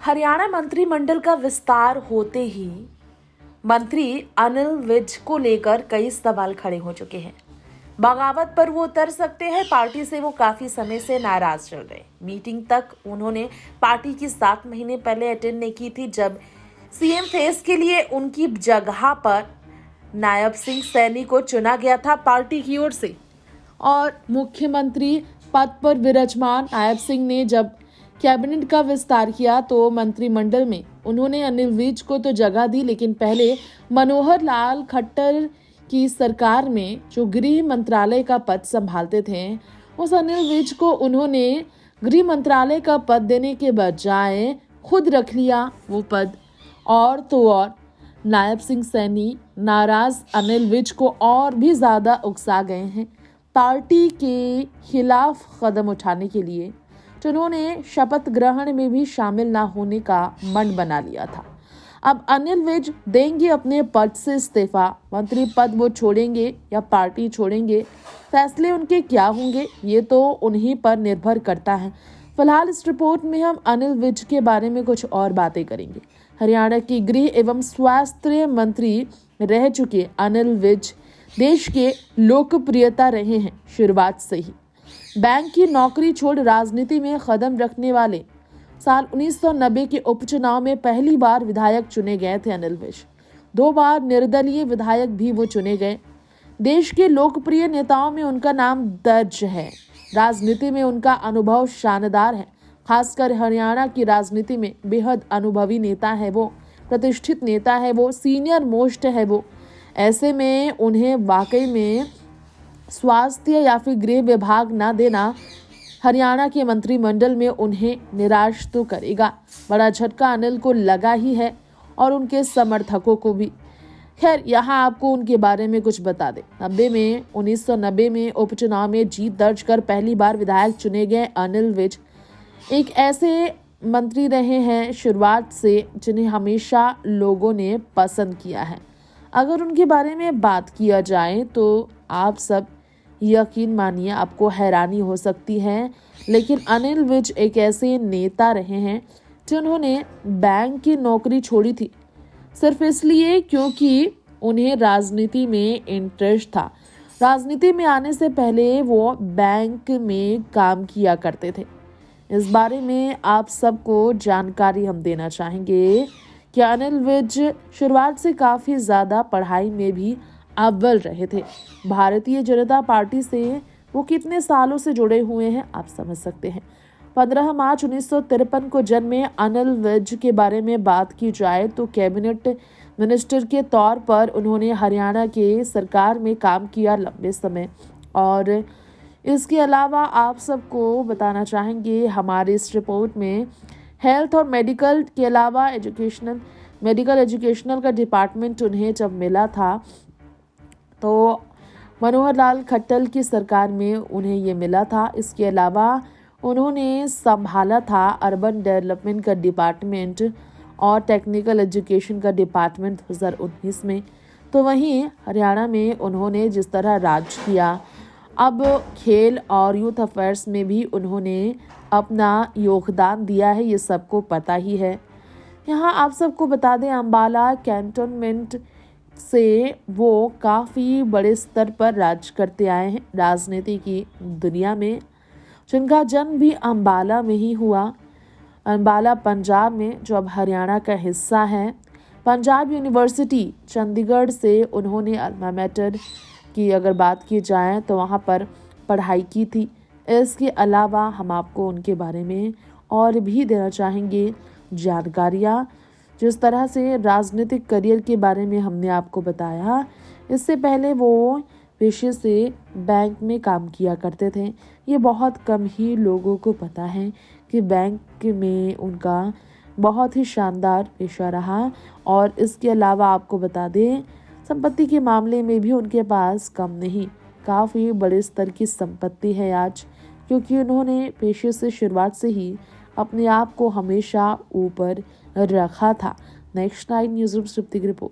हरियाणा मंत्रिमंडल का विस्तार होते ही मंत्री अनिल विज को लेकर कई सवाल खड़े हो चुके हैं। बगावत पर वो उतर सकते हैं। पार्टी से वो काफी समय से नाराज चल रहे। मीटिंग तक उन्होंने पार्टी की 7 महीने पहले अटेंड नहीं की थी, जब सीएम फेस के लिए उनकी जगह पर नायब सिंह सैनी को चुना गया था पार्टी की ओर से। और मुख्यमंत्री पद पर विराजमान नायब सिंह ने जब कैबिनेट का विस्तार किया तो मंत्रिमंडल में उन्होंने अनिल विज को तो जगह दी, लेकिन पहले मनोहर लाल खट्टर की सरकार में जो गृह मंत्रालय का पद संभालते थे, उस अनिल विज को उन्होंने गृह मंत्रालय का पद देने के बजाय खुद रख लिया वो पद। और तो और नायब सिंह सैनी नाराज अनिल विज को और भी ज्यादा उकसा गए हैं पार्टी के खिलाफ कदम उठाने के लिए, जिन्होंने शपथ ग्रहण में भी शामिल न होने का मन बना लिया था। अब अनिल विज देंगे अपने पद से इस्तीफा। मंत्री पद वो छोड़ेंगे या पार्टी छोड़ेंगे, फैसले उनके क्या होंगे ये तो उन्हीं पर निर्भर करता है। फिलहाल इस रिपोर्ट में हम अनिल विज के बारे में कुछ और बातें करेंगे। हरियाणा की गृह एवं स्वास्थ्य मंत्री रह चुके अनिल विज देश के लोकप्रियता रहे हैं शुरुआत से ही। बैंक की नौकरी छोड़ राजनीति में कदम रखने वाले साल 1990 के उपचुनाव में पहली बार विधायक चुने गए थे अनिल विज। 2 बार निर्दलीय विधायक भी वो चुने गए। देश के लोकप्रिय नेताओं में उनका नाम दर्ज है। राजनीति में उनका अनुभव शानदार है। खासकर हरियाणा की राजनीति में बेहद अनुभवी नेता है वो, प्रतिष्ठित नेता है वो, सीनियर मोस्ट है वो। ऐसे में उन्हें वाकई में स्वास्थ्य या फिर गृह विभाग ना देना हरियाणा के मंत्रिमंडल में उन्हें निराश तो करेगा। बड़ा झटका अनिल को लगा ही है और उनके समर्थकों को भी। खैर, यहाँ आपको उनके बारे में कुछ बता दें। 1990 में उपचुनाव में जीत दर्ज कर पहली बार विधायक चुने गए अनिल विज एक ऐसे मंत्री रहे हैं शुरुआत से जिन्हें हमेशा लोगों ने पसंद किया है। अगर उनके बारे में बात किया जाए तो आप सब यकीन मानिए आपको हैरानी हो सकती है, लेकिन अनिल विज एक ऐसे नेता रहे हैं जिन्होंने बैंक की नौकरी छोड़ी थी सिर्फ इसलिए क्योंकि उन्हें राजनीति में इंटरेस्ट था। राजनीति में आने से पहले वो बैंक में काम किया करते थे। इस बारे में आप सबको जानकारी हम देना चाहेंगे कि अनिल विज शुरुआत से काफ़ी ज़्यादा पढ़ाई में भी अव्वल रहे थे। भारतीय जनता पार्टी से वो कितने सालों से जुड़े हुए हैं आप समझ सकते हैं। 15 मार्च 1953 को जन्मे अनिल विज के बारे में बात की जाए तो कैबिनेट मिनिस्टर के तौर पर उन्होंने हरियाणा के सरकार में काम किया लंबे समय। और इसके अलावा आप सबको बताना चाहेंगे हमारे इस रिपोर्ट में हेल्थ और मेडिकल के अलावा मेडिकल एजुकेशनल का डिपार्टमेंट उन्हें जब मिला था तो मनोहर लाल खट्टर की सरकार में उन्हें ये मिला था। इसके अलावा उन्होंने संभाला था अर्बन डेवलपमेंट का डिपार्टमेंट और टेक्निकल एजुकेशन का डिपार्टमेंट 2019 में। तो वहीं हरियाणा में उन्होंने जिस तरह राज किया, अब खेल और यूथ अफेयर्स में भी उन्होंने अपना योगदान दिया है, ये सबको पता ही है। यहाँ आप सबको बता दें अम्बाला कैंटोनमेंट से वो काफ़ी बड़े स्तर पर राज करते आए हैं राजनीति की दुनिया में, जिनका जन्म भी अम्बाला में ही हुआ। अम्बाला पंजाब में, जो अब हरियाणा का हिस्सा है। पंजाब यूनिवर्सिटी चंडीगढ़ से उन्होंने अल्मा मैटर की अगर बात की जाए तो वहाँ पर पढ़ाई की थी। इसके अलावा हम आपको उनके बारे में और भी देना चाहेंगे जानकारियाँ। जिस तरह से राजनीतिक करियर के बारे में हमने आपको बताया, इससे पहले वो पेशे से बैंक में काम किया करते थे। ये बहुत कम ही लोगों को पता है कि बैंक में उनका बहुत ही शानदार पेशा रहा। और इसके अलावा आपको बता दें संपत्ति के मामले में भी उनके पास कम नहीं, काफ़ी बड़े स्तर की संपत्ति है आज, क्योंकि उन्होंने पेशे से शुरुआत से ही अपने आप को हमेशा ऊपर रखा था। Next 9 news room report.